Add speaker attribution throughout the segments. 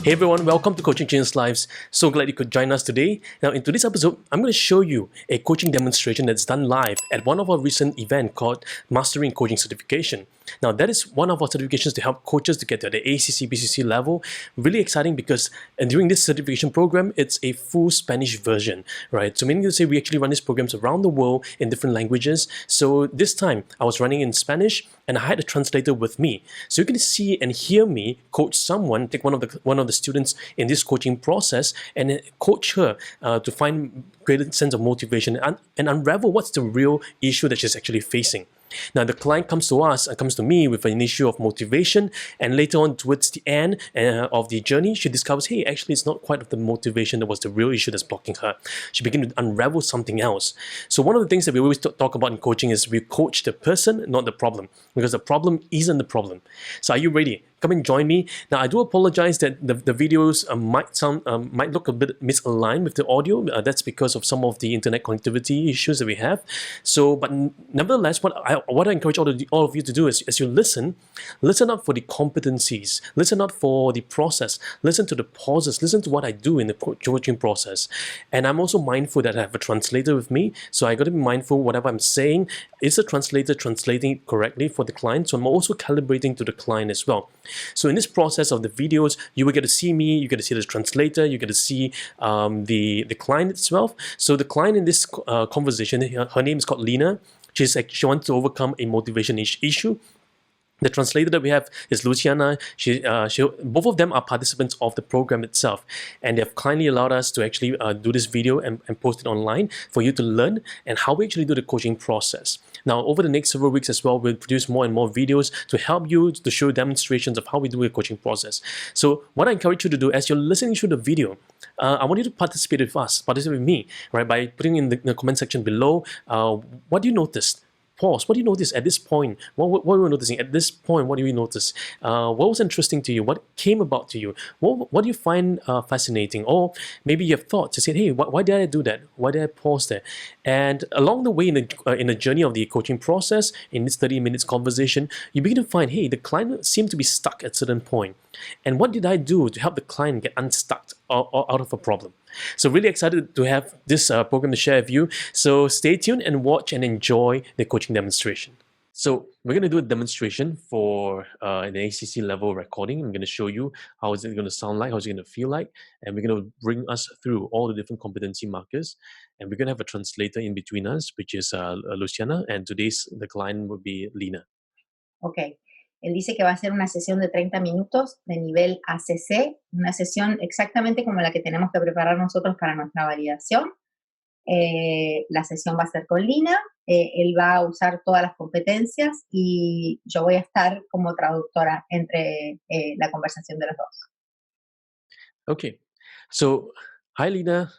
Speaker 1: Hey everyone, welcome to Coaching Changes Lives. So glad you could join us today. Now, in today's episode, I'm going to show you a coaching demonstration that's done live at one of our recent events called Mastering Coaching Certification. Now, that is one of our certifications to help coaches to get to the ACC, BCC level. Really exciting because during this certification program, it's a full Spanish version, right? So meaning to say we actually run these programs around the world in different languages. So this time, I was running in Spanish and I had a translator with me. So you can see and hear me coach someone, take one of the students in this coaching process and coach her to find greater sense of motivation and unravel what's the real issue that she's actually facing. Now, the client comes to me with an issue of motivation, and later on, towards the end of the journey, she discovers, hey, actually, it's not quite of the motivation that was the real issue that's blocking her. She begins to unravel something else. So one of the things that we always talk about in coaching is we coach the person, not the problem, because the problem isn't the problem. So are you ready? Come and join me. Now, I do apologize that the videos might look a bit misaligned with the audio. That's because of some of the internet connectivity issues that we have. So, but nevertheless, what I encourage all of you to do is, as you listen out for the competencies, listen out for the process, listen to the pauses, listen to what I do in the coaching process. And I'm also mindful that I have a translator with me, so I got to be mindful whatever I'm saying. Is the translator translating correctly for the client? So I'm also calibrating to the client as well. So in this process of the videos, you will get to see me, you get to see the translator, you get to see the client itself. So the client in this conversation, her name is called Lena. She wants to overcome a motivation issue. The translator that we have is Luciana. Both of them are participants of the program itself, and they have kindly allowed us to actually do this video and post it online for you to learn and how we actually do the coaching process. Now, over the next several weeks as well, we'll produce more and more videos to help you to show demonstrations of how we do a coaching process. So what I encourage you to do as you're listening to the video, I want you to participate with us, participate with me, right? By putting in the comment section below, what do you notice? Pause. What do you notice at this point? What were you noticing at this point? What do you notice? What was interesting to you? What came about to you? What do you find fascinating? Or maybe you have thoughts. You said, hey, why did I do that? Why did I pause there? And along the way in the journey of the coaching process, in this 30 minutes conversation, you begin to find, hey, the client seemed to be stuck at a certain point. And what did I do to help the client get unstuck or out of a problem? So really excited to have this program to share with you. So stay tuned and watch and enjoy the coaching demonstration. So we're going to do a demonstration for an ACC level recording. I'm going to show you how is it going to sound like, how is it going to feel like, and we're going to bring us through all the different competency markers. And we're going to have a translator in between us, which is Luciana, and the client will be Lena.
Speaker 2: Ok. Él dice que va a ser una sesión de 30 minutos de nivel ACC, una sesión exactamente como la que tenemos que preparar nosotros para nuestra validación. La sesión va a ser con Lina, él va a usar todas las competencias y yo voy a estar como traductora entre la conversación de los dos.
Speaker 1: Okay. So, hi Lina.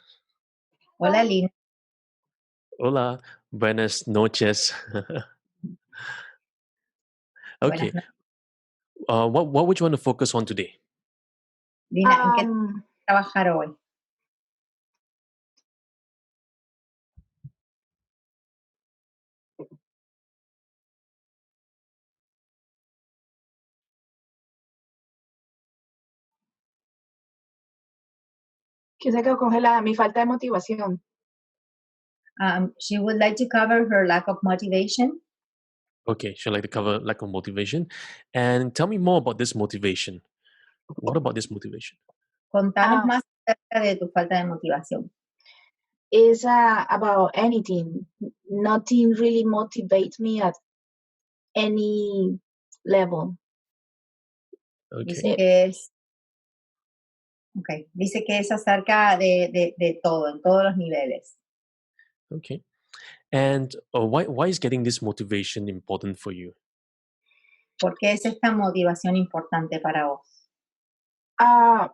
Speaker 2: Hola Lina.
Speaker 1: Hola. Buenas noches. Okay. What would you want to focus on today?
Speaker 2: Lina, ¿en qué trabajar hoy?
Speaker 3: Que se quedó congelada, mi falta de motivación.
Speaker 2: She would like to cover her lack of motivation.
Speaker 1: Okay, she'd like to cover lack of motivation. And tell me more about this motivation. What about this motivation?
Speaker 2: Contanos más acerca de tu falta de motivación.
Speaker 3: It's about anything. Nothing really motivates me at any level.
Speaker 1: Okay.
Speaker 2: Dice que es acerca de todo, en todos los niveles.
Speaker 1: Okay. And why is getting this motivation important for you?
Speaker 2: ¿Por qué es esta motivación importante para vos?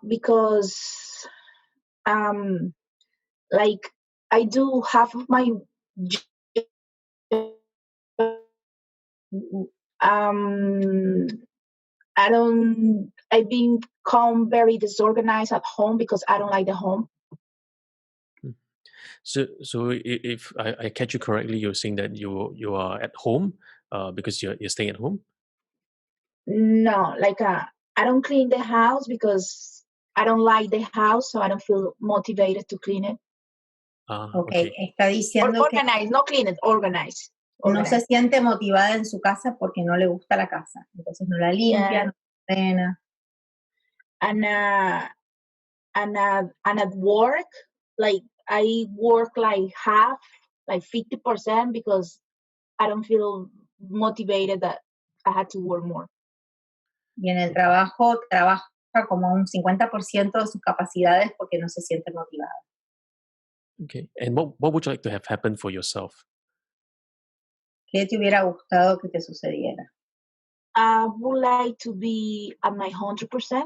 Speaker 3: Because like I do half of my I've become very disorganized at home because I don't like the home.
Speaker 1: So if I catch you correctly, you're saying that you are at home because you're staying at home?
Speaker 3: No, like I don't clean the house because I don't like the house, so I don't feel motivated to clean it.
Speaker 2: Okay, está
Speaker 3: Or
Speaker 2: diciendo que
Speaker 3: organize, not clean it, organize.
Speaker 2: no se siente motivada en su casa porque no le gusta la casa. Entonces no la limpia,
Speaker 3: Yeah.
Speaker 2: no la ordena.
Speaker 3: And at work, like I work like half, like 50% because I don't feel motivated that I had to work more.
Speaker 2: Y en el trabajo trabaja como un 50% de sus capacidades porque no se siente motivada.
Speaker 1: Okay. And what would you like to have happen for yourself?
Speaker 2: ¿Qué te hubiera gustado que te sucediera?
Speaker 3: I would like to be at my 100%.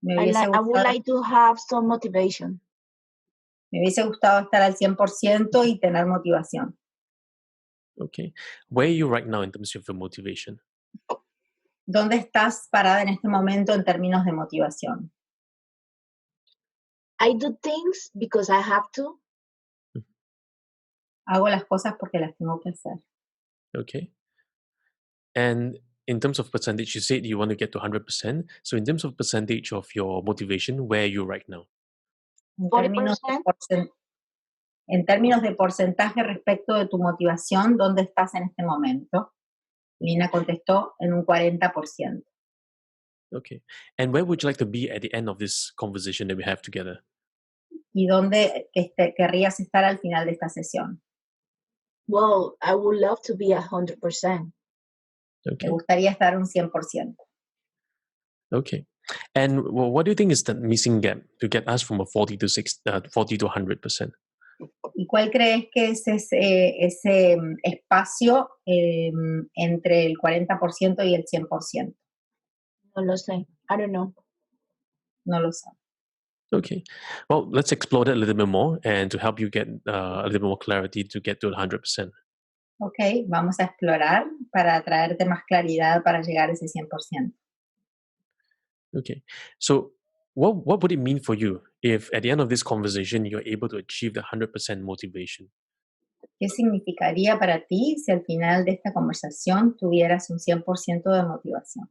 Speaker 2: Me
Speaker 3: I
Speaker 2: hubiese
Speaker 3: would
Speaker 2: gustado,
Speaker 3: like to have some motivation.
Speaker 2: me hubiese gustado estar al 100% y tener motivación.
Speaker 1: Okay. Where are you right now in terms of your motivation?
Speaker 2: ¿Dónde estás parada en este momento en términos de motivación?
Speaker 3: I do things because I have to.
Speaker 2: Hago las cosas porque las tengo que hacer.
Speaker 1: Okay. And in terms of percentage, you said you want to get to 100%. So in terms of percentage of your motivation, where are you right now?
Speaker 2: En
Speaker 3: 40%.
Speaker 2: términos de porcentaje respecto de tu motivación, ¿dónde estás en este momento? Lina contestó en un 40%.
Speaker 1: Okay. And where would you like to be at the end of this conversation that we have together?
Speaker 2: ¿Y dónde querrías estar al final de esta sesión?
Speaker 3: Well, I would love to be 100%.
Speaker 2: Me
Speaker 1: Okay.
Speaker 2: gustaría estar un 100%.
Speaker 1: Okay. And what do you think is the missing gap to get us from a 40 to 100%?
Speaker 2: ¿Y cuál crees que es ese espacio entre el 40% y el 100%?
Speaker 3: No lo sé. I don't know.
Speaker 2: No lo sé.
Speaker 1: Okay. Well, let's explore that a little bit more and to help you get a little bit more clarity to get to 100%.
Speaker 2: Ok, vamos a explorar para traerte más claridad para llegar a ese 100%.
Speaker 1: Okay. So what would it mean for you if at the end of this conversation you're able to achieve the 100% motivation?
Speaker 2: ¿Qué significaría para ti si al final de esta conversación tuvieras un 100% de motivación?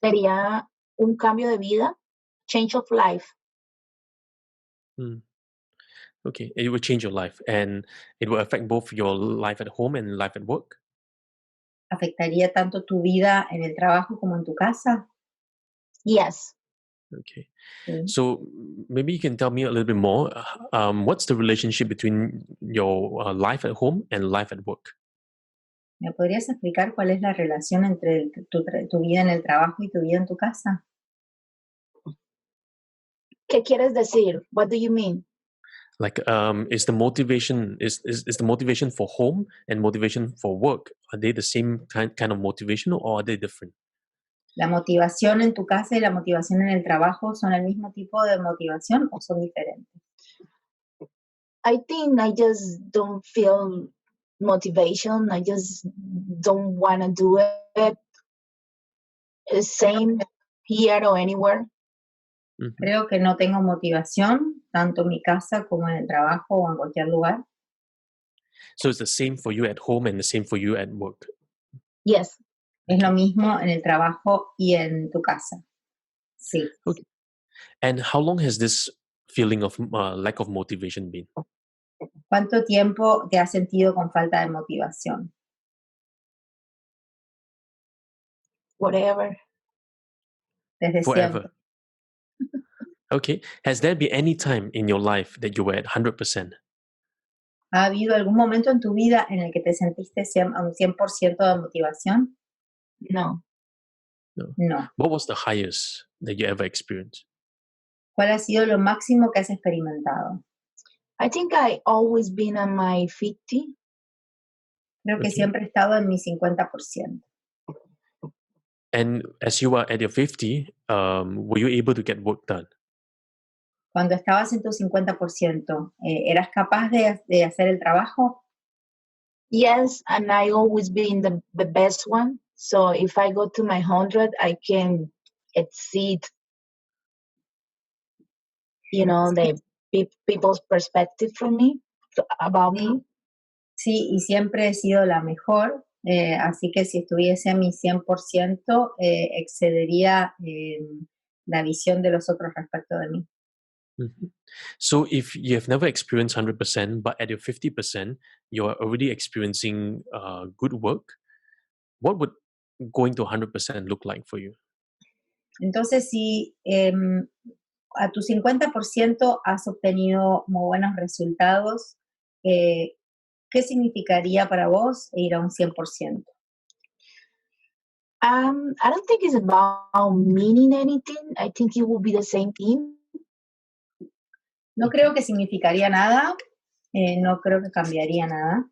Speaker 3: Sería un cambio de vida, change of life.
Speaker 1: Hmm. Okay. It will change your life and it will affect both your life at home and life at work.
Speaker 2: ¿Afectaría tanto tu vida en el trabajo como en tu casa?
Speaker 3: Yes.
Speaker 1: Okay.
Speaker 2: Sí.
Speaker 1: So maybe you can tell me a little bit more. What's the relationship between your life at home and life at work?
Speaker 2: ¿Me podrías explicar cuál es la relación entre tu vida en el trabajo y tu vida en tu casa?
Speaker 3: ¿Qué quieres decir? What do you mean?
Speaker 1: Like, is the motivation for home and motivation for work, are they the same kind of motivation or are they different?
Speaker 2: ¿La motivación en tu casa y la motivación en el trabajo son el mismo tipo de motivación o son diferentes?
Speaker 3: I think I just don't feel motivation. I just don't want to do it. Same here or anywhere.
Speaker 1: Mhm.
Speaker 2: Creo que no tengo motivación, tanto en mi casa como en el trabajo o en cualquier lugar.
Speaker 1: So it's the same for you at home and the same for you at work.
Speaker 3: Yes.
Speaker 2: Es lo mismo en el trabajo y en tu casa. Sí.
Speaker 1: Okay. And how long has this feeling of lack of motivation been?
Speaker 2: ¿Cuánto tiempo te has sentido con falta de motivación?
Speaker 3: Whatever.
Speaker 2: Desde
Speaker 1: Forever.
Speaker 2: siempre.
Speaker 1: Okay. Has there been any time in your life that you were at 100%?
Speaker 2: ¿Ha habido algún momento en tu vida en el que te sentiste a un 100% de motivación?
Speaker 3: No.
Speaker 1: No.
Speaker 2: No.
Speaker 1: What was the highest that you ever experienced?
Speaker 2: ¿Cuál ha sido lo máximo que has experimentado?
Speaker 3: I think I always been on my 50.
Speaker 2: Creo que
Speaker 1: Okay.
Speaker 2: siempre he estado en mi 50%.
Speaker 1: And as you were at your 50, were you able to get work done?
Speaker 2: Cuando estabas en tu 50%, ¿eras capaz de hacer el trabajo?
Speaker 3: Yes, and I always been the best one. So if I go to my 100, I can exceed, the people's perspective from me, about me.
Speaker 2: Sí, y siempre he sido la mejor, así que si estuviese a mi 100%, excedería la visión de los otros respecto de mí.
Speaker 1: Mhm. So if you have never experienced 100%, but at your 50%, you're already experiencing good work, what would going to 100% look like for you?
Speaker 2: Entonces, si a tu 50% has obtenido muy buenos resultados, ¿qué significaría para vos ir a un 100%?
Speaker 3: I don't think it's about meaning anything. I think it will be the same thing.
Speaker 2: No creo que significaría nada, no creo que cambiaría nada.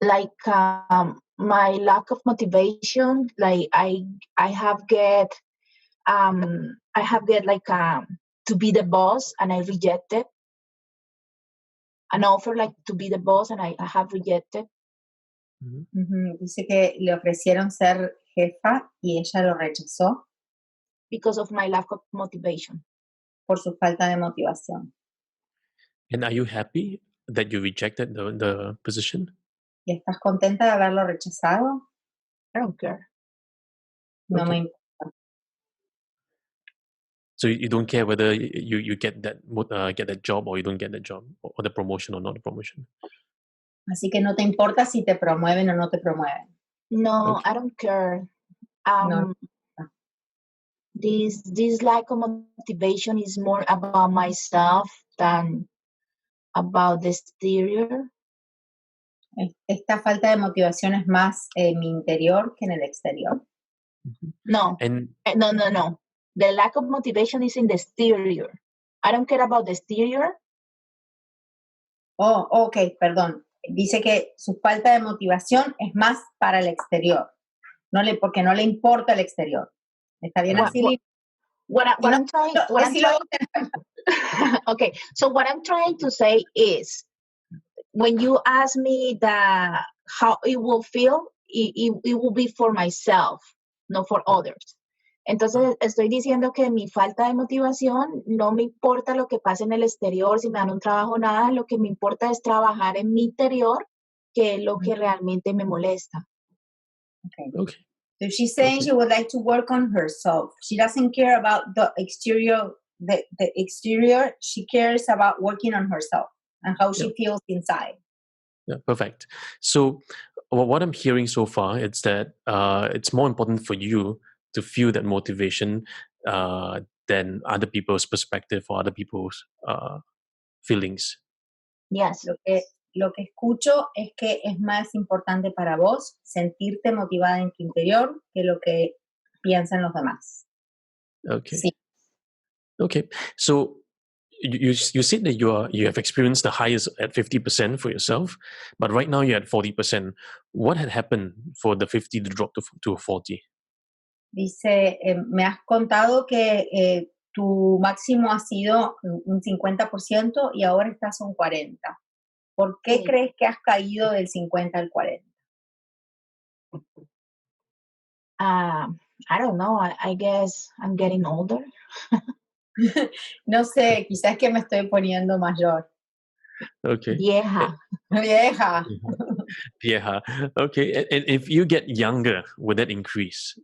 Speaker 3: Like my lack of motivation, like I have get like to be the boss, and I rejected an offer like to be the boss, and I have rejected
Speaker 1: Mhm.
Speaker 2: Ujú. Dice que le ofrecieron ser jefa y ella lo rechazó
Speaker 3: because of my lack of motivation.
Speaker 2: por su falta de motivación.
Speaker 1: And are you happy that you rejected the position?
Speaker 2: ¿Y estás contenta de haberlo rechazado?
Speaker 3: I don't care.
Speaker 2: No me
Speaker 1: Okay.
Speaker 2: importa.
Speaker 1: So you don't care whether you get that job or you don't get that job, or the promotion or not the promotion.
Speaker 2: Así que no te importa si te promueven o no te promueven.
Speaker 3: No,
Speaker 1: Okay.
Speaker 3: I don't care.
Speaker 2: No.
Speaker 3: This lack of motivation is more about myself than about the exterior.
Speaker 2: Esta falta de motivación es más en mi interior que en el exterior.
Speaker 1: Mhm.
Speaker 3: No,
Speaker 1: And
Speaker 3: no. The lack of motivation is in the exterior. I don't care about the exterior.
Speaker 2: Oh, ok, perdón. Dice que su falta de motivación es más para el exterior, porque no le importa el exterior. ¿Está bien
Speaker 1: What-
Speaker 2: así?
Speaker 3: What
Speaker 2: Si no,
Speaker 3: I'm trying, what I'm
Speaker 2: decilo
Speaker 3: trying. Okay, so what I'm trying to say is, when you ask me how it will feel, it will be for myself, not for others. Entonces estoy diciendo que mi falta de motivación no me importa lo que pase en el exterior, si me dan un trabajo o nada, lo que me importa es trabajar en mi interior, que es lo que realmente me molesta.
Speaker 1: okay.
Speaker 2: So she's saying
Speaker 1: Okay.
Speaker 2: she would like to work on herself. She doesn't care about the exterior. The exterior, she cares about working on herself and how she feels inside.
Speaker 1: Yeah, perfect. So what I'm hearing so far is that it's more important for you to feel that motivation than other people's perspective or other people's feelings.
Speaker 3: Yes.
Speaker 2: Lo que escucho es que es más importante para vos sentirte motivada en tu interior que lo que piensan los demás.
Speaker 1: Okay.
Speaker 2: Sí.
Speaker 1: Okay. So you said that you have experienced the highest at 50% for yourself, but right now you're at 40%. What had happened for the 50 to drop to 40?
Speaker 2: Dice, me has contado que tu máximo ha sido un 50% y ahora estás a un 40%. ¿Por qué
Speaker 3: Sí.
Speaker 2: crees que has caído del 50 al 40?
Speaker 3: I don't know. I guess I'm getting older.
Speaker 2: No sé, quizás que me estoy poniendo mayor.
Speaker 1: Okay.
Speaker 3: Vieja.
Speaker 2: Vieja.
Speaker 1: Yeah. Okay. And if you get younger, would that increase?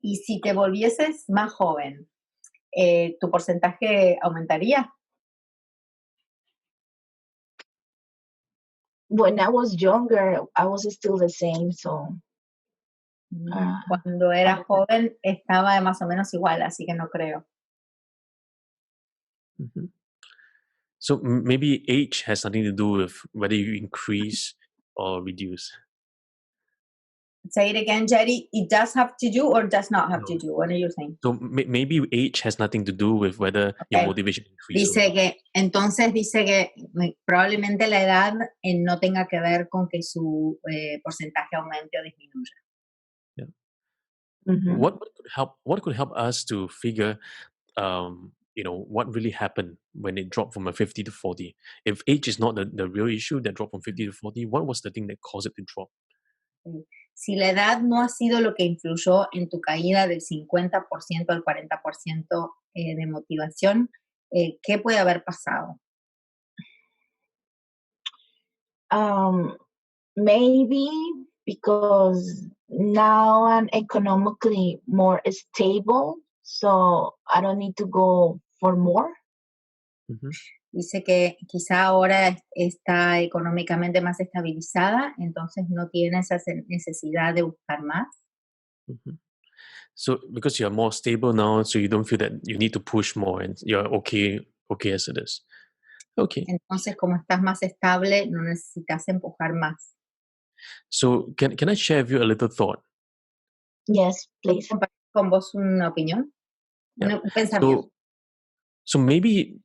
Speaker 2: Y si te volvieses más joven, ¿tu porcentaje aumentaría?
Speaker 3: When I was younger, I was still the same. So
Speaker 2: Cuando era joven estaba de más o menos igual, así que no creo.
Speaker 1: Mhm. So maybe age has something to do with whether you increase or reduce.
Speaker 2: Say it again, Jedi. It does have to do or does not have
Speaker 1: No.
Speaker 2: to do? What are you saying?
Speaker 1: So maybe age has nothing to do with whether your
Speaker 2: Okay.
Speaker 1: motivation increases.
Speaker 2: Dice que probablemente la edad no tenga que ver con que su porcentaje aumente o disminuya.
Speaker 1: What could help us to figure what really happened when it dropped from a 50 to 40? If age is not the real issue that dropped from 50 to 40, what was the thing that caused it to drop?
Speaker 2: Si la edad no ha sido lo que influyó en tu caída del 50% al 40% de motivación, ¿qué puede haber pasado?
Speaker 3: Maybe because now I'm economically more stable, so I don't need to go for more.
Speaker 1: Mhm.
Speaker 2: Dice que quizá ahora está económicamente más estabilizada, entonces no tiene esa necesidad de buscar más.
Speaker 1: Mhm. So because you're more stable now, so you don't feel that you need to push more and you're okay as it is. Okay.
Speaker 2: Entonces, como estás más estable, no necesitas empujar más.
Speaker 1: So can I share with you a little thought?
Speaker 3: Yes, please.
Speaker 2: ¿Compartir con vos una opinión?
Speaker 1: Yeah.
Speaker 2: Un pensamiento.
Speaker 1: So maybe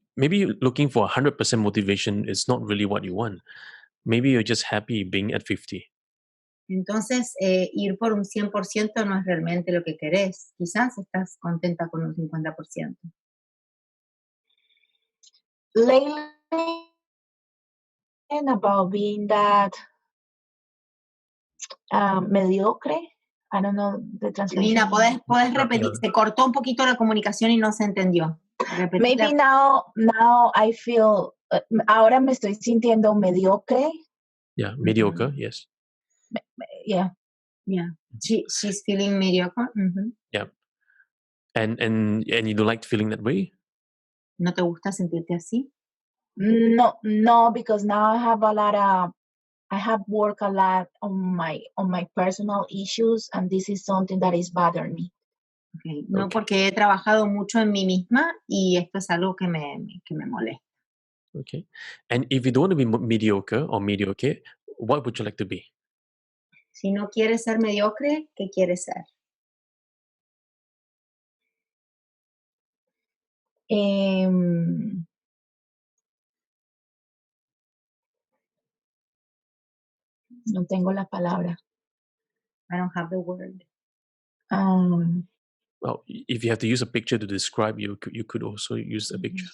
Speaker 1: looking for 100% motivation is not really what you want. Maybe you're just happy being at 50.
Speaker 2: Entonces, ir por un 100% no es realmente lo que querés. Quizás estás contenta con un 50%.
Speaker 3: Lately, and about being that mediocre. I don't know the translation.
Speaker 2: Nina, ¿podés repetir? Se cortó un poquito la comunicación y no se entendió.
Speaker 3: Maybe now I feel, ahora me estoy sintiendo mediocre.
Speaker 1: Yeah, mediocre, yes.
Speaker 3: Yeah.
Speaker 2: Yeah, she's feeling mediocre.
Speaker 1: Yeah. And you don't like feeling that way?
Speaker 2: ¿No te gusta sentirte así?
Speaker 3: No, because now I have worked a lot on my personal issues, and this is something that is bothering me.
Speaker 2: Okay. No,
Speaker 1: Okay.
Speaker 2: porque he trabajado mucho en mí misma y esto es algo que me molesta.
Speaker 1: Okay. And if you don't want to be mediocre or mediocre, what would you like to be?
Speaker 2: Si no quieres ser mediocre, ¿qué quieres ser?
Speaker 3: No tengo la palabra.
Speaker 2: I don't have the word.
Speaker 1: Well, if you have to use a picture to describe, you could also use a picture.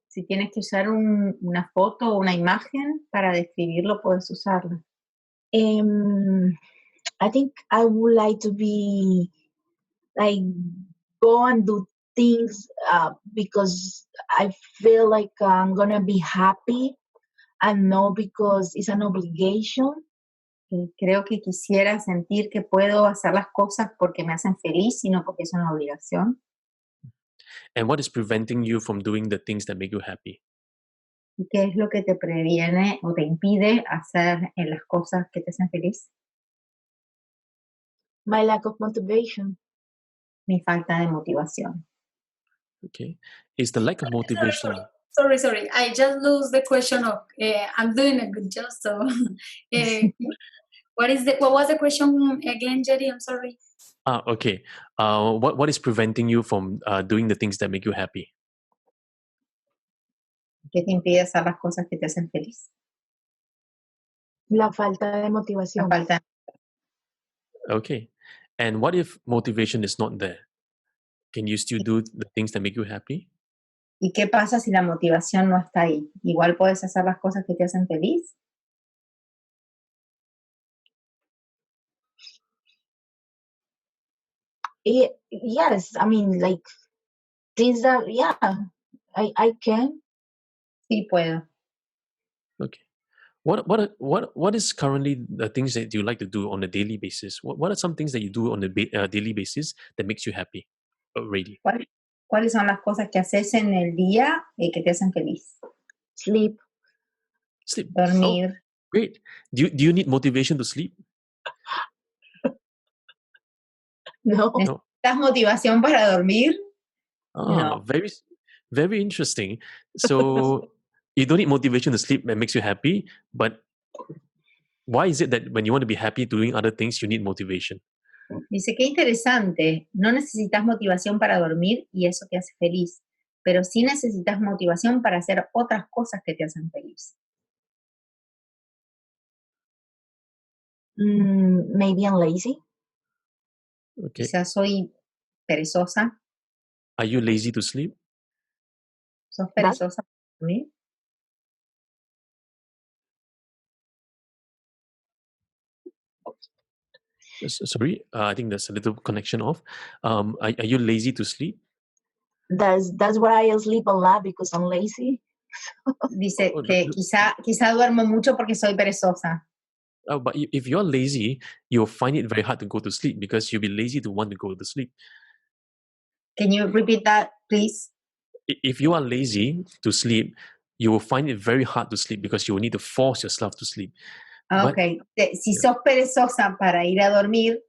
Speaker 2: Si tienes que usar una foto o una imagen para describirlo, puedes usarla.
Speaker 3: I think I would like to be like go and do things because I feel like I'm gonna be happy and not because it's an obligation.
Speaker 2: Creo que quisiera sentir que puedo hacer las cosas porque me hacen feliz y no porque es una obligación.
Speaker 1: And what is preventing you from doing the things that make you happy?
Speaker 2: ¿Y qué es lo que te previene o te impide hacer las cosas que te hacen feliz?
Speaker 3: My lack of motivation.
Speaker 2: Mi falta de motivación.
Speaker 1: Okay. Is the lack of motivation...
Speaker 4: Sorry. I just lose the question of I'm doing a good job. So, what was the question again, Jedi? I'm sorry.
Speaker 1: Okay. What is preventing you from doing the things that make you happy?
Speaker 2: ¿Qué te impide hacer las cosas que te hacen feliz?
Speaker 3: La falta de motivación.
Speaker 2: La falta.
Speaker 1: Okay. And what if motivation is not there? Can you still do the things that make you happy?
Speaker 2: ¿Y qué pasa si la motivación no está ahí? ¿Igual puedes hacer las cosas que te hacen feliz?
Speaker 3: Yes, I mean, like things that, yeah, I can.
Speaker 2: Sí, puedo.
Speaker 1: Okay. What is currently the things that you like to do on a daily basis? What are some things that you do on a daily basis that makes you happy already?
Speaker 2: ¿Cuáles son las cosas que haces en el día que te hacen feliz?
Speaker 3: Sleep.
Speaker 2: Dormir.
Speaker 1: Oh, great. Do you need motivation to sleep?
Speaker 3: No.
Speaker 2: ¿Necesitas motivación para dormir? No.
Speaker 1: Very, very interesting. So you don't need motivation to sleep that makes you happy, but why is it that when you want to be happy doing other things, you need motivation?
Speaker 2: Dice, qué interesante, no necesitas motivación para dormir y eso te hace feliz, pero sí necesitas motivación para hacer otras cosas que te hacen feliz.
Speaker 3: Maybe I'm lazy.
Speaker 1: Okay.
Speaker 2: Quizás soy perezosa.
Speaker 1: Are you lazy to sleep?
Speaker 2: ¿Sos perezosa para dormir?
Speaker 1: Sorry, I think there's a little connection off. Are you lazy to sleep?
Speaker 3: That's why I sleep a lot because I'm lazy.
Speaker 2: Dice que quizá duermo mucho porque soy perezosa.
Speaker 1: But if you're lazy, you'll find it very hard to go to sleep because you'll be lazy to want to go to sleep.
Speaker 2: Can you repeat that, please?
Speaker 1: If you are lazy to sleep, you will find it very hard to sleep because you will need to force yourself to sleep.
Speaker 2: Ah,
Speaker 1: But-
Speaker 2: ok. Si
Speaker 1: Yeah.
Speaker 2: sos perezosa para ir a dormir,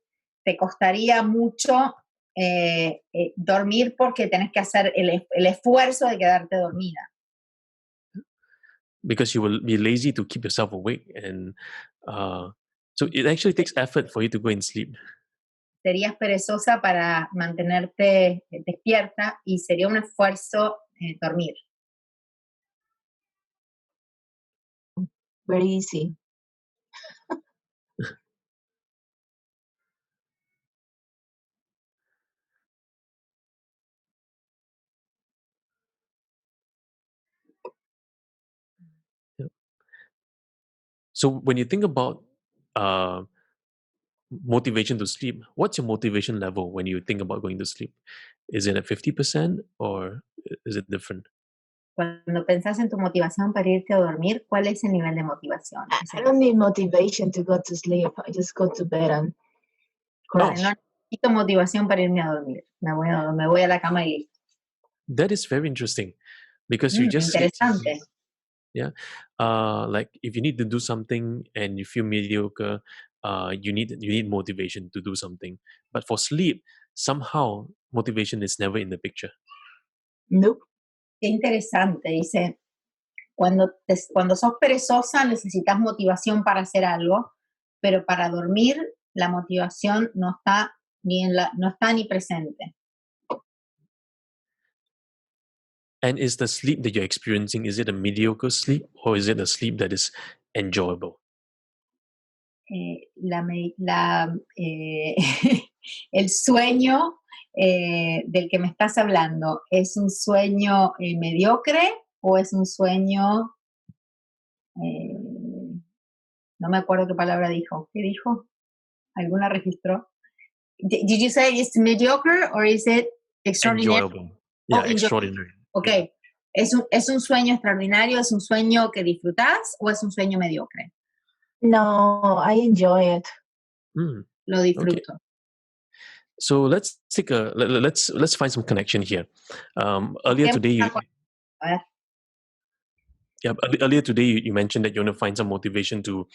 Speaker 2: te costaría mucho dormir porque tenés que hacer el esfuerzo de quedarte dormida.
Speaker 1: Because you will be lazy to keep yourself awake, and so it actually takes effort for you to go and sleep.
Speaker 2: Serías perezosa para mantenerte despierta y sería un esfuerzo dormir.
Speaker 3: Very easy.
Speaker 1: So when you think about motivation to sleep, what's your motivation level when you think about going to sleep? Is it at 50% or is it different?
Speaker 2: Cuando pensás en tu motivación para irte a dormir, ¿cuál es el nivel de motivación?
Speaker 3: I don't need motivation to go to sleep. I just go to bed and
Speaker 1: Oh,
Speaker 3: crash.
Speaker 2: No necesito motivación para irme a dormir. Me voy a la cama y listo.
Speaker 1: that is very interesting because you just said,
Speaker 2: Interesante.
Speaker 1: like if you need to do something and you feel mediocre, you need motivation to do something. But for sleep, somehow motivation is never in the picture.
Speaker 3: Nope.
Speaker 2: Qué interesante, dice. Cuando sos perezosa necesitas motivación para hacer algo, pero para dormir la motivación no está ni presente.
Speaker 1: And is the sleep that you're experiencing, is it a mediocre sleep or is it a sleep that is enjoyable?
Speaker 2: El sueño del que me estás hablando, ¿es un sueño mediocre o es un sueño, no me acuerdo qué palabra dijo? ¿Qué dijo? ¿Alguna registró? Did you say it's mediocre or is it extraordinary?
Speaker 1: Enjoyable. Yeah,
Speaker 2: Oh,
Speaker 1: extraordinary.
Speaker 2: Ok.
Speaker 1: Yeah.
Speaker 2: ¿Es un sueño extraordinario? ¿Es un sueño que disfrutás o es un sueño mediocre?
Speaker 3: No, I enjoy it.
Speaker 1: Mm.
Speaker 2: Lo disfruto.
Speaker 1: So let's take let's find some connection here. Earlier today,
Speaker 2: A ver.
Speaker 1: earlier today you mentioned that you want to find some motivation to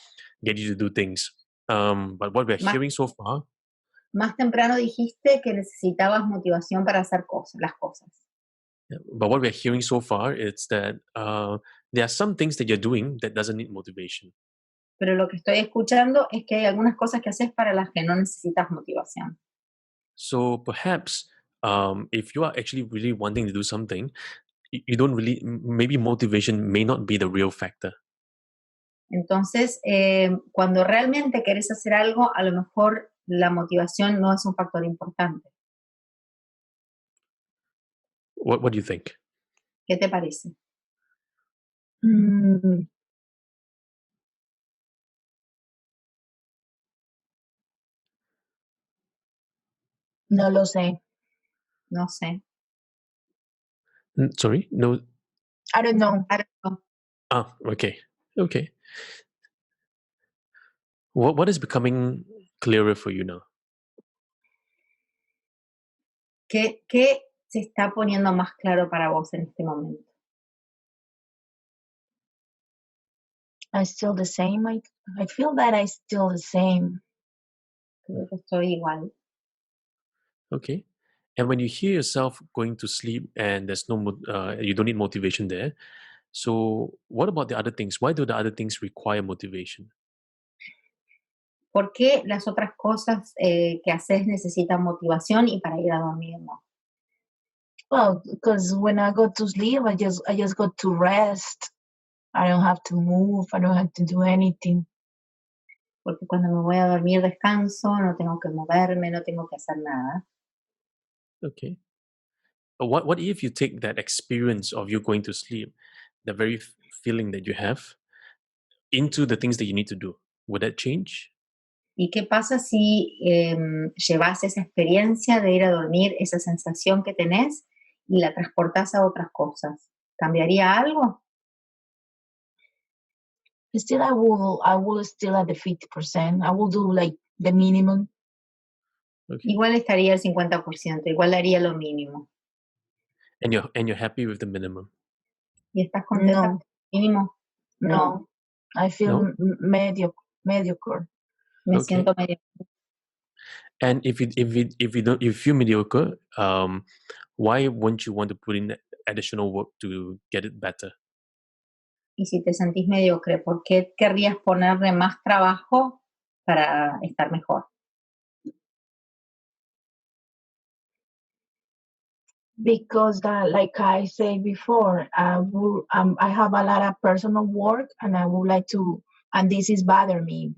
Speaker 1: get you to do things. But what we're
Speaker 2: Ma-
Speaker 1: hearing so far,
Speaker 2: Más temprano dijiste que necesitabas motivación para hacer las cosas.
Speaker 1: but what we're hearing so far is that there are some things that you're doing that doesn't need motivation.
Speaker 2: Pero lo que estoy escuchando es que hay algunas cosas que haces para las que no necesitas motivación.
Speaker 1: So perhaps if you are actually really wanting to do something, you don't really, maybe motivation may not be the real factor.
Speaker 2: Entonces, cuando realmente querés hacer algo, a lo mejor la motivación no es un factor importante.
Speaker 1: What do you think?
Speaker 2: ¿Qué te parece?
Speaker 3: Mm, no lo sé.
Speaker 2: No sé.
Speaker 1: Sorry, no.
Speaker 3: I don't know.
Speaker 2: I don't know.
Speaker 1: Ah, okay. What is becoming clearer for you now?
Speaker 2: ¿Qué se está poniendo más claro para vos en este momento?
Speaker 3: I'm still the same. I feel that I'm still the same.
Speaker 2: Creo que estoy igual.
Speaker 1: Okay. And when you hear yourself going to sleep and there's you don't need motivation there. So what about the other things? Why do the other things require motivation?
Speaker 2: ¿Por qué las otras cosas que haces necesitan motivación y para ir a dormir no?
Speaker 3: Well, because when I go to sleep, I just go to rest. I don't have to move. I don't have to do anything.
Speaker 2: Porque cuando me voy a dormir descanso, no tengo que moverme, no tengo que hacer nada.
Speaker 1: Okay. But what if you take that experience of you going to sleep, the very feeling that you have, into the things that you need to do? Would that change?
Speaker 2: ¿Y qué pasa si llevas esa experiencia de ir a dormir, esa sensación que tenés, y la transportás a otras cosas? ¿Cambiaría algo?
Speaker 3: Still, I will still at the 50%. I will do like the minimum.
Speaker 1: Okay.
Speaker 2: Igual estaría el 50%, igual haría lo mínimo.
Speaker 1: And you're happy with the minimum?
Speaker 2: ¿Y estás contenta
Speaker 3: No.
Speaker 2: con el mínimo?
Speaker 3: No. I feel
Speaker 1: No?
Speaker 3: mediocre.
Speaker 2: Me
Speaker 1: Okay.
Speaker 2: siento medio.
Speaker 1: And if you feel mediocre, why won't you want to put in additional work to get it better?
Speaker 2: Y si te sentís mediocre, ¿por qué querrías ponerle más trabajo para estar mejor?
Speaker 3: Because like I said before, I have a lot of personal work, and I would like to. And this is bother me.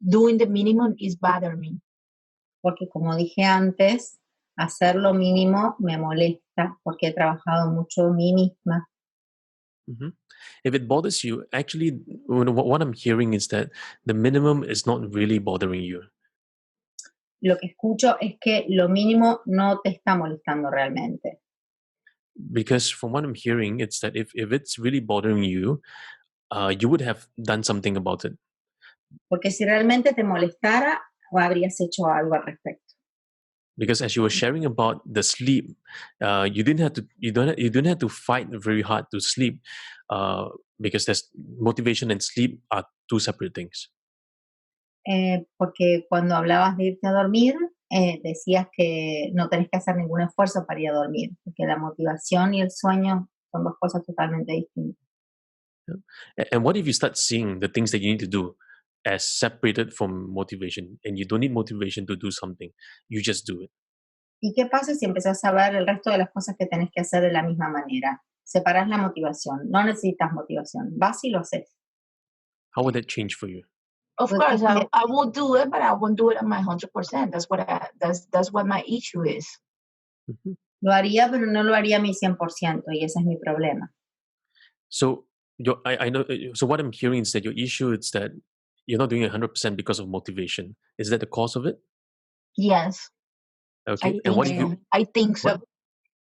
Speaker 3: Doing the minimum is bother me.
Speaker 2: Porque como dije antes, hacer lo mínimo me molesta porque he trabajado mucho en mí misma.
Speaker 1: Mhm. If it bothers you, actually, what I'm hearing is that the minimum is not really bothering you.
Speaker 2: Lo que escucho es que lo mínimo no te está molestando realmente.
Speaker 1: Because from what I'm hearing, it's that if it's really bothering you, you would have done something about it.
Speaker 2: Porque si realmente te molestara, habrías hecho algo al respecto.
Speaker 1: Because as you were sharing about the sleep, you don't have to fight very hard to sleep, because there's motivation and sleep are two separate things.
Speaker 2: Porque cuando hablabas de irte a dormir, decías que no tenés que hacer ningún esfuerzo para ir a dormir, porque la motivación y el sueño son dos cosas totalmente distintas.
Speaker 1: And what if you start seeing the things that you need to do as separated from motivation, and you don't need motivation to do something, you just do it?
Speaker 2: ¿Y qué pasa si empezás a ver el resto de las cosas que tenés que hacer de la misma manera? Separás la motivación, no necesitas motivación, vas y lo haces.
Speaker 1: How would that change for you?
Speaker 3: Of
Speaker 2: Pues,
Speaker 3: course, I will do it, but I won't do it at my 100%. That's what my issue is.
Speaker 1: Mhm.
Speaker 2: Lo haría, pero no lo haría a mi 100%, y ese es mi problema.
Speaker 1: So I know. So what I'm hearing is that your issue is that you're not doing 100% because of motivation. Is that the cause of it?
Speaker 3: Yes,
Speaker 1: Okay.
Speaker 3: I
Speaker 1: And what
Speaker 3: think
Speaker 1: if
Speaker 3: so.
Speaker 1: you?
Speaker 3: I think so.
Speaker 1: What?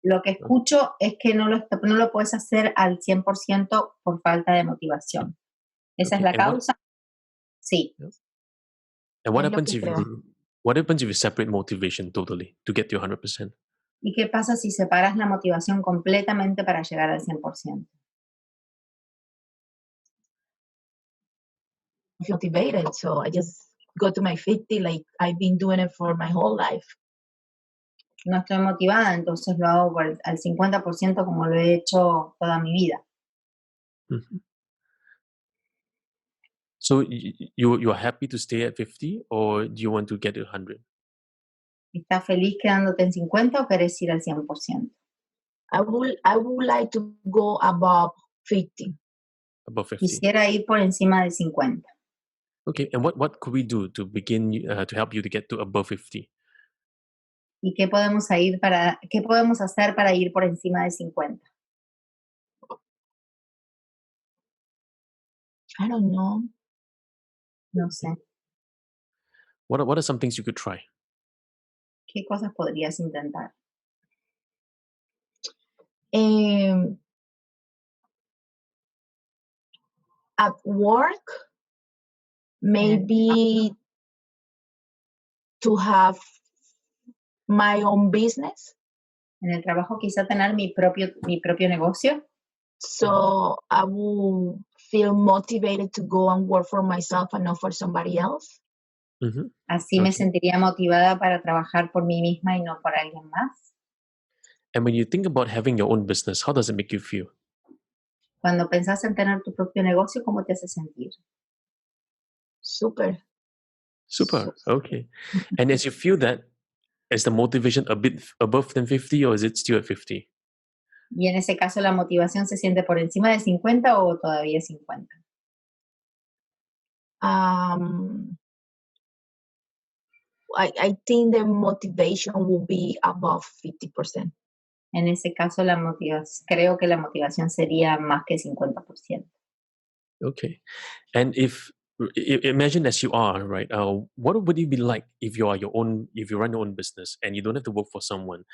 Speaker 2: Lo que escucho es que no lo puedes hacer al 100% por falta de motivación. ¿Esa es
Speaker 1: Okay,
Speaker 2: la
Speaker 1: and what?
Speaker 2: causa? Sí.
Speaker 1: And what
Speaker 3: Es lo
Speaker 1: happens
Speaker 3: que
Speaker 1: if
Speaker 3: creo.
Speaker 1: what happens if you separate motivation totally to get to 100%?
Speaker 2: ¿Y qué pasa si separas la motivación completamente para llegar al 100%?
Speaker 3: Motivated, so I just go to my 50 like I've been doing it for my whole life.
Speaker 2: No estoy motivada, entonces lo hago al 50% como lo he hecho toda mi vida.
Speaker 1: Mhm. So you're happy to stay at 50, or do you want to get to 100?
Speaker 2: ¿Estás feliz quedándote en 50 o querés ir al 100%?
Speaker 3: I would like to go above 50.
Speaker 1: Above 50.
Speaker 2: Quisiera ir por encima de 50.
Speaker 1: Okay. And what could we do to begin to help you to get to above 50?
Speaker 2: ¿Y qué podemos hacer para ir por encima de 50?
Speaker 3: I don't know.
Speaker 2: No sé.
Speaker 1: What are some things you could try?
Speaker 2: ¿Qué cosas podrías intentar?
Speaker 3: At work, maybe to have my own business.
Speaker 2: En el trabajo quizá tener mi propio negocio.
Speaker 3: So I will feel motivated to go and work for myself and not for somebody else.
Speaker 1: Mhm.
Speaker 2: Así me
Speaker 1: Okay.
Speaker 2: sentiría motivada para trabajar por mí misma y no por alguien más.
Speaker 1: And when you think about having your own business, how does it make you feel?
Speaker 2: Cuando pensás en tener tu propio negocio, ¿cómo te hace sentir?
Speaker 3: Super.
Speaker 1: Super. Okay. And as you feel that, is the motivation a bit above than 50, or is it still at 50?
Speaker 2: Y en ese caso, ¿la motivación se siente por encima de 50 o todavía 50?
Speaker 3: I think the motivation will be above 50%.
Speaker 2: En ese caso, creo que la motivación sería más que 50%.
Speaker 1: Okay. And if imagine as you are, right? What would it be like if you run your own business and you don't have to work for someone,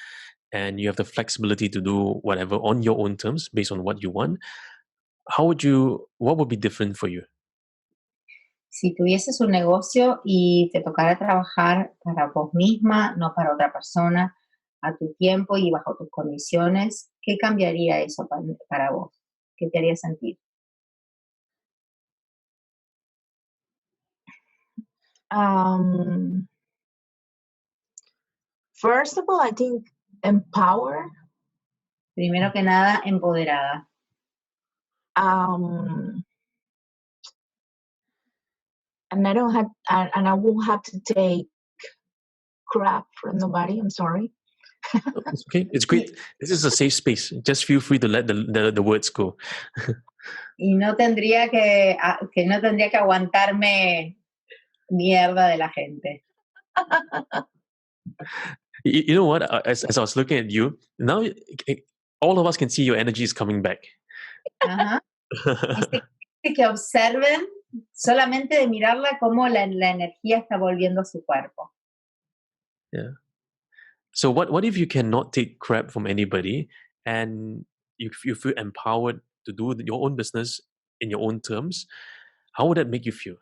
Speaker 1: and you have the flexibility to do whatever on your own terms based on what you want? what would be different for you?
Speaker 2: Si tuvieses un negocio y te tocara trabajar para vos misma, no para otra persona, a tu tiempo y bajo tus condiciones, ¿qué cambiaría eso para vos? ¿Qué te haría sentir?
Speaker 3: First of all, I think empower.
Speaker 2: Primero que nada, empoderada.
Speaker 3: And I won't have to take crap from nobody. I'm sorry.
Speaker 1: It's okay. It's great. This is a safe space. Just feel free to let the words go.
Speaker 2: Y no tendría no tendría que aguantarme mierda de la gente.
Speaker 1: You know what? As I was looking at you, now all of us can see your energy is coming back.
Speaker 2: Ajá. Dice que observen solamente de mirarla cómo la energía está volviendo a su cuerpo.
Speaker 1: Yeah. So what if you cannot take crap from anybody and you feel empowered to do your own business in your own terms? How would that make you feel?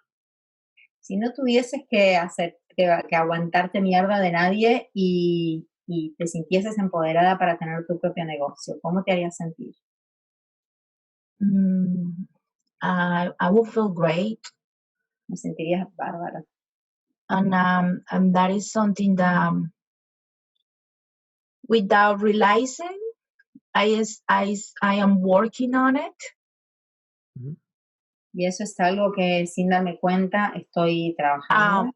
Speaker 2: Si no tuvieses que aguantarte mierda de nadie y te sintieses empoderada para tener tu propio negocio, ¿cómo te haría sentir?
Speaker 3: I will feel great.
Speaker 2: Me sentirías bárbara.
Speaker 3: And that is something that without realizing, I am working on it.
Speaker 1: Mhm.
Speaker 2: Y eso es algo que sin darme cuenta estoy trabajando.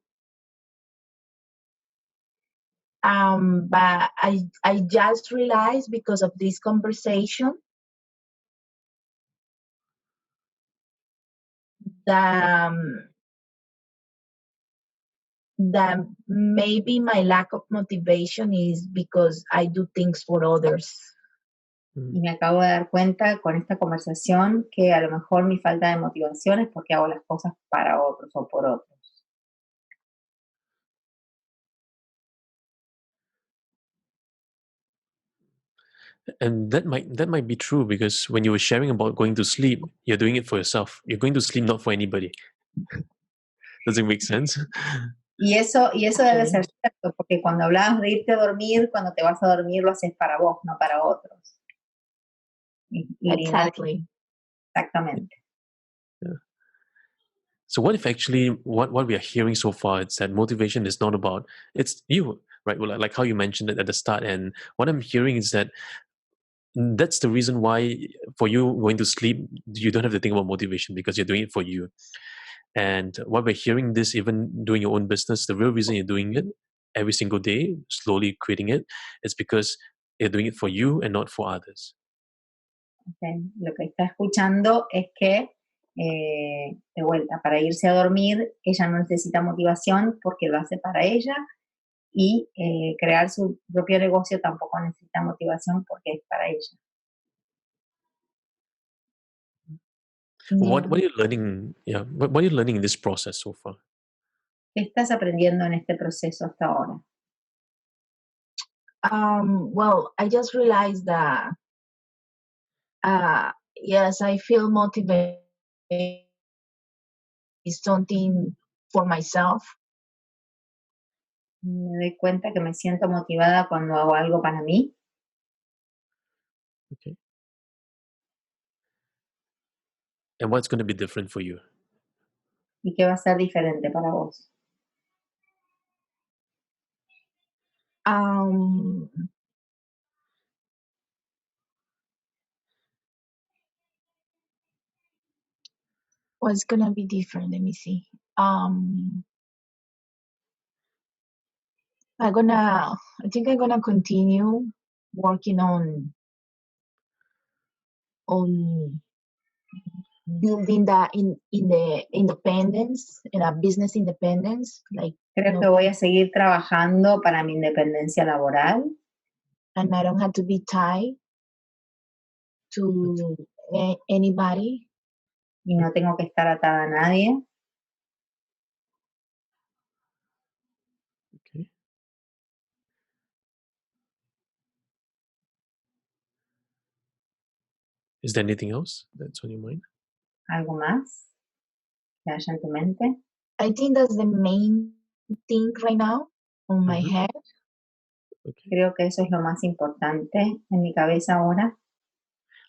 Speaker 3: But I just realized because of this conversation that maybe my lack of motivation is because I do things for others.
Speaker 2: Y me acabo de dar cuenta con esta conversación que a lo mejor mi falta de motivación es porque hago las cosas para otros o por otros.
Speaker 1: And that might be true because when you were sharing about going to sleep, you're doing it for yourself. You're going to sleep not for anybody. Does it make sense?
Speaker 2: Y eso debe ser cierto, porque cuando hablabas de irte a dormir, cuando te vas a dormir lo haces para vos, no para otros.
Speaker 3: Exactly.
Speaker 2: Exactamente.
Speaker 1: Yeah. So what if actually what we are hearing so far is that motivation is not about, it's you, right? Well, like how you mentioned it at the start. And what I'm hearing is that that's the reason why for you going to sleep, you don't have to think about motivation because you're doing it for you. And what we're hearing this, even doing your own business, the real reason you're doing it every single day, slowly creating it, is because you're doing it for you and not for others.
Speaker 2: Okay. Lo que está escuchando es que, de vuelta, para irse a dormir, ella no necesita motivación porque lo hace para ella y crear su propio negocio tampoco necesita motivación porque es para ella.
Speaker 1: What are you learning? Yeah, what are you learning in this process so far?
Speaker 2: ¿Qué estás aprendiendo en este proceso hasta ahora?
Speaker 3: Well, I just realized that yes, I feel motivated is something for myself.
Speaker 2: Me doy cuenta que me siento motivada cuando hago algo para mí.
Speaker 1: Okay. And what's going to be different for you?
Speaker 2: ¿Y qué va a ser diferente para vos?
Speaker 3: What's gonna be different? Let me see. I think I'm gonna continue working on building that in the independence, in a business independence. Like,
Speaker 2: Creo que voy a seguir trabajando para mi independencia laboral.
Speaker 3: And I don't have to be tied to anybody.
Speaker 2: Y no tengo que estar atada a nadie.
Speaker 1: Okay. Is there anything else that's on your mind?
Speaker 2: ¿Algo más que haya en tu mente?
Speaker 3: I think that's the main thing right now on my
Speaker 1: Mhm.
Speaker 3: head.
Speaker 1: Okay.
Speaker 2: Creo que eso es lo más importante en mi cabeza ahora.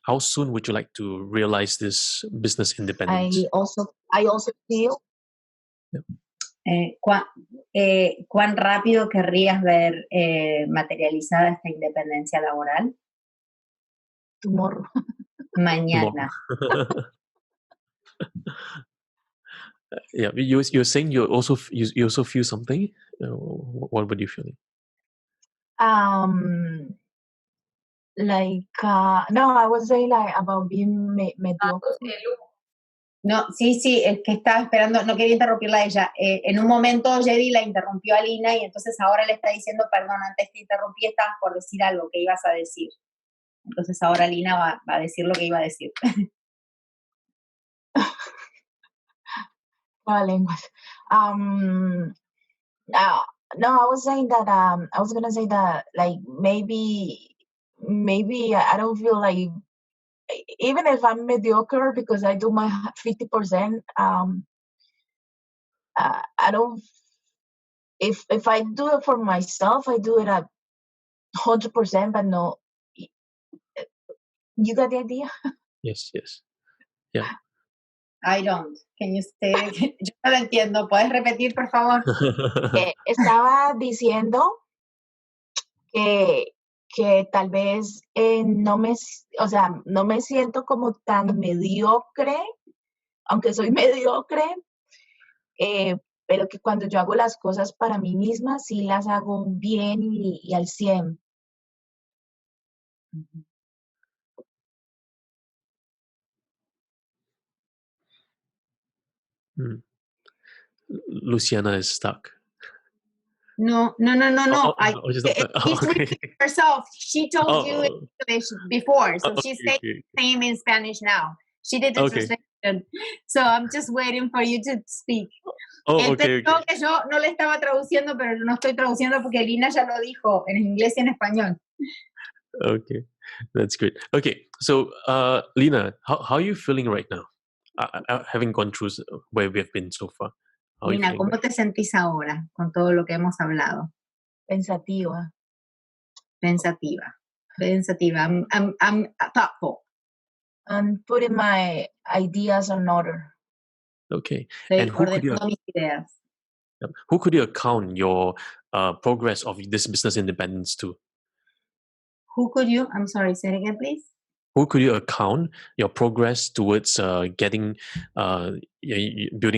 Speaker 1: How soon would you like to realize this business independence?
Speaker 3: I also feel
Speaker 2: ¿Cuán rápido querrías ver materializada esta independencia laboral?
Speaker 3: tomorrow.
Speaker 2: Mañana.
Speaker 1: Yeah, you're saying you also feel something. What were you feeling?
Speaker 3: No, I was saying like about being mediocre.
Speaker 2: No, sí, es que estaba esperando, no quería interrumpirla a ella. En un momento Jedi la interrumpió a Lina y entonces ahora le está diciendo, perdón, antes te interrumpí, estabas por decir algo que ibas a decir. Entonces ahora Lina va a decir lo que iba a decir.
Speaker 3: Lenguas. No, I was saying that I was gonna say that like maybe I don't feel like even if I'm mediocre because I do my 50%. I don't. If I do it for myself, I do it at 100%. But no, you got the idea.
Speaker 1: Yes. Yeah.
Speaker 2: I don't. Can you say it again? Yo no lo entiendo. ¿Puedes repetir, por favor?
Speaker 3: Estaba diciendo que tal vez no me siento como tan mediocre, aunque soy mediocre, pero que cuando yo hago las cosas para mí misma, sí las hago bien y al 100.
Speaker 1: Luciana is stuck.
Speaker 2: No.
Speaker 1: She's not stuck.
Speaker 2: She's repeating herself. She told you in English before, so she's saying the same in Spanish now. She did the translation. So I'm just waiting for you to speak. Entendió que yo no le estaba traduciendo, pero no estoy traduciendo porque Lina ya lo dijo en inglés y en español.
Speaker 1: Okay, that's great. Okay, so Lina, how are you feeling right now? Having gone through where we have been so far.
Speaker 2: Lina, ¿cómo te sentís ahora con todo lo que hemos hablado?
Speaker 3: Pensativa.
Speaker 2: I'm thoughtful.
Speaker 3: I'm putting my ideas in order.
Speaker 1: Okay.
Speaker 2: And who
Speaker 1: could you account your progress of this business independence to?
Speaker 2: Who could you? I'm sorry, say it again, please.
Speaker 1: Who could you account your progress towards building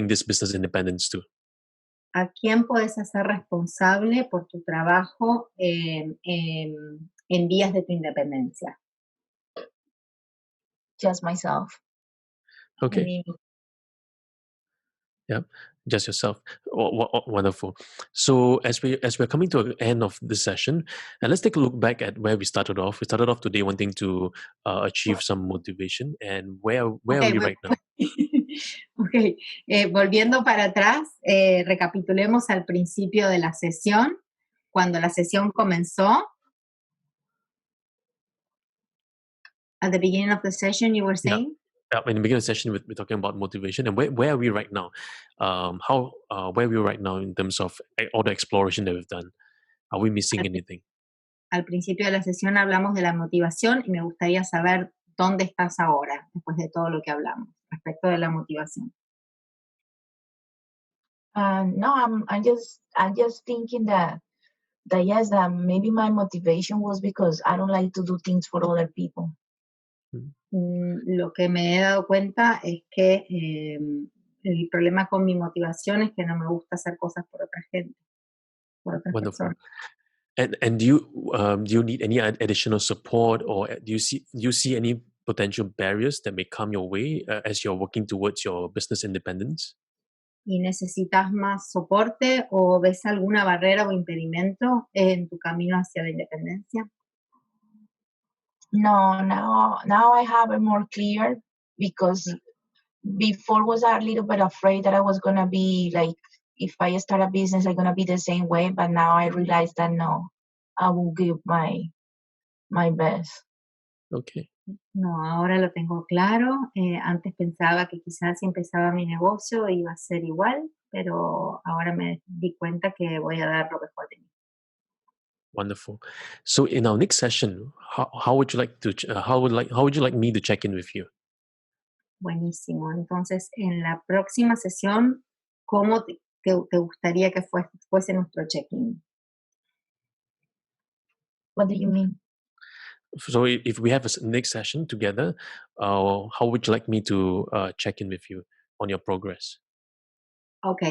Speaker 1: this business independence to?
Speaker 2: ¿A quién puedes hacer responsable por tu trabajo en vías de tu independencia?
Speaker 3: Just myself.
Speaker 1: Okay. Yeah, just yourself. Wonderful. So as we're coming to the end of this session, and let's take a look back at where we started off. We started off today wanting to achieve some motivation, and where are we right now?
Speaker 2: Ok, volviendo para atrás, recapitulemos al principio de la sesión. Cuando la sesión comenzó, at the beginning of the session, you were saying?
Speaker 1: In the beginning of the session, we're talking about motivation, and where are we right now? Where are we right now in terms of all the exploration that we've done? Are we missing anything?
Speaker 2: Al principio de la sesión hablamos de la motivación y me gustaría saber dónde estás ahora, después de todo lo que hablamos, respecto de la motivación.
Speaker 3: No, I'm just thinking that yes, that maybe my motivation was because I don't like to do things for other people.
Speaker 2: Lo que me he dado cuenta es que el problema con mi motivación es que no me gusta hacer cosas por otra gente, por otras
Speaker 1: Wonderful.
Speaker 2: personas.
Speaker 1: And do you need any additional support, or do you see any potential barriers that may come your way as you're working towards your business independence?
Speaker 2: ¿Y necesitas más soporte o ves alguna barrera o impedimento en tu camino hacia la independencia?
Speaker 3: No, now I have it more clear, because before was a little bit afraid that I was gonna be like, if I start a business, I'm gonna be the same way. But now I realize that no, I will give my best.
Speaker 1: Okay,
Speaker 2: No, ahora lo tengo claro. Antes pensaba que quizás si empezaba mi negocio iba a ser igual, pero ahora me di cuenta que voy a dar lo mejor de mí.
Speaker 1: Wonderful. So in our next session, how would you like to how would you like me to check in with you?
Speaker 2: Buenísimo. Entonces, en la próxima sesión, ¿cómo te gustaría que fuese nuestro check-in?
Speaker 3: What do you mean?
Speaker 1: So if we have a next session together, how would you like me to check in with you on your progress?
Speaker 2: Ok,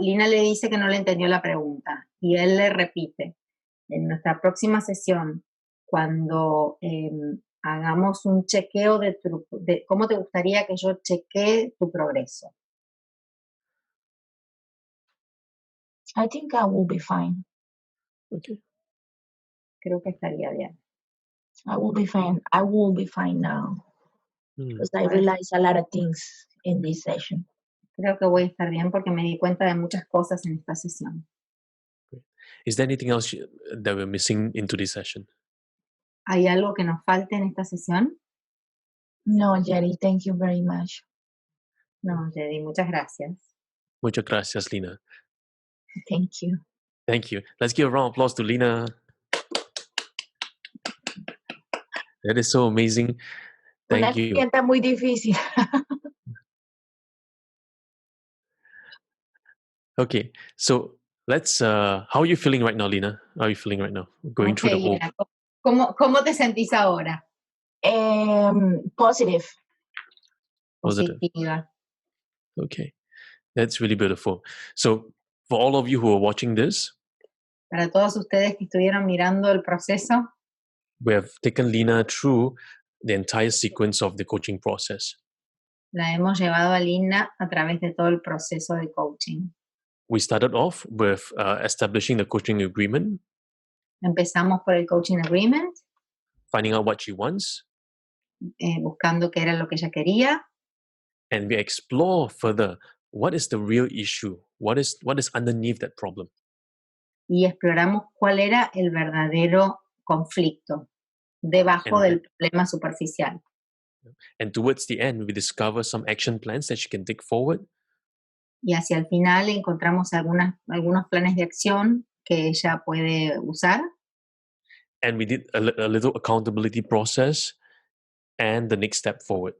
Speaker 2: Lina le dice que no le entendió la pregunta y él le repite. En nuestra próxima sesión, cuando hagamos un chequeo de cómo te gustaría que yo chequee tu progreso.
Speaker 3: I think I will be fine.
Speaker 1: Okay.
Speaker 2: Creo que estaría bien.
Speaker 3: I will be fine. I will be fine now because I realize a lot of things in this session.
Speaker 2: Creo que voy a estar bien porque me di cuenta de muchas cosas en esta sesión.
Speaker 1: Is there anything else that we're missing into this session?
Speaker 2: ¿Hay algo que nos falte en esta sesión?
Speaker 3: No, Jerry, thank you very much.
Speaker 2: No, Jedi, muchas gracias.
Speaker 1: Muchas gracias, Lina.
Speaker 3: Thank you.
Speaker 1: Thank you. Let's give a round of applause to Lina. That is so amazing. Thank you.
Speaker 3: Sienta muy difícil.
Speaker 1: Okay, so let's. How are you feeling right now, Lina? How are you feeling right now? Going through the whole.
Speaker 2: Lina, ¿cómo te sentís ahora?
Speaker 3: Positive.
Speaker 1: Positive.
Speaker 2: Positiva.
Speaker 1: Okay, that's really beautiful. So, for all of you who are watching this,
Speaker 2: Para todos ustedes que estuvieron mirando el proceso,
Speaker 1: we have taken Lina through the entire sequence of the coaching process.
Speaker 2: la hemos llevado a Lina a través de todo el proceso de coaching.
Speaker 1: We started off with establishing the coaching agreement,
Speaker 2: Empezamos por el coaching agreement,
Speaker 1: finding out what she wants,
Speaker 2: buscando qué era lo que ella quería,
Speaker 1: and we explore further what is the real issue, what is underneath that problem.
Speaker 2: y exploramos cuál era el verdadero conflicto debajo del problema superficial.
Speaker 1: And towards the end, we discover some action plans that she can take forward.
Speaker 2: Y hacia el final encontramos algunos planes de acción que ella puede usar.
Speaker 1: And we did a little accountability process and the next step forward.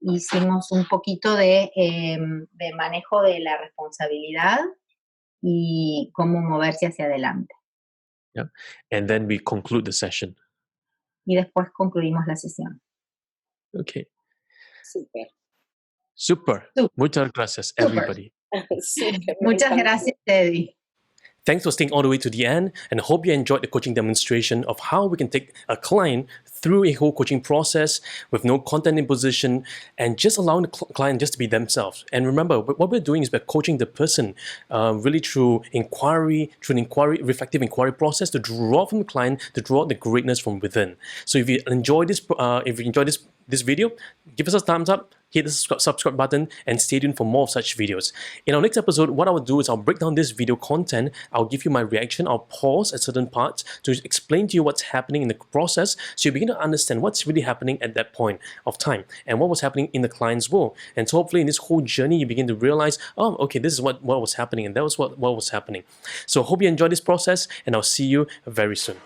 Speaker 2: Hicimos un poquito de manejo de la responsabilidad y cómo moverse hacia adelante.
Speaker 1: Yeah. And then we conclude the session.
Speaker 2: Y después concluimos la sesión.
Speaker 1: Okay.
Speaker 5: Super.
Speaker 1: Super.
Speaker 2: Super.
Speaker 1: Muchas gracias,
Speaker 2: Super.
Speaker 1: everybody.
Speaker 5: Super.
Speaker 2: Muchas gracias, Teddy.
Speaker 1: Thanks for staying all the way to the end, and I hope you enjoyed the coaching demonstration of how we can take a client through a whole coaching process with no content imposition and just allowing the client just to be themselves. And remember, what we're doing is we're coaching the person really through reflective inquiry process to draw from the client, to draw out the greatness from within. So if you enjoy this video, give us a thumbs up, hit the subscribe button, and stay tuned for more of such videos. In our next episode, what I will do is I'll break down this video content, I'll give you my reaction, I'll pause at certain parts to explain to you what's happening in the process so you begin to understand what's really happening at that point of time and what was happening in the client's world. And so hopefully in this whole journey, you begin to realize, oh, okay, this is what was happening and that was what was happening. So I hope you enjoy this process and I'll see you very soon.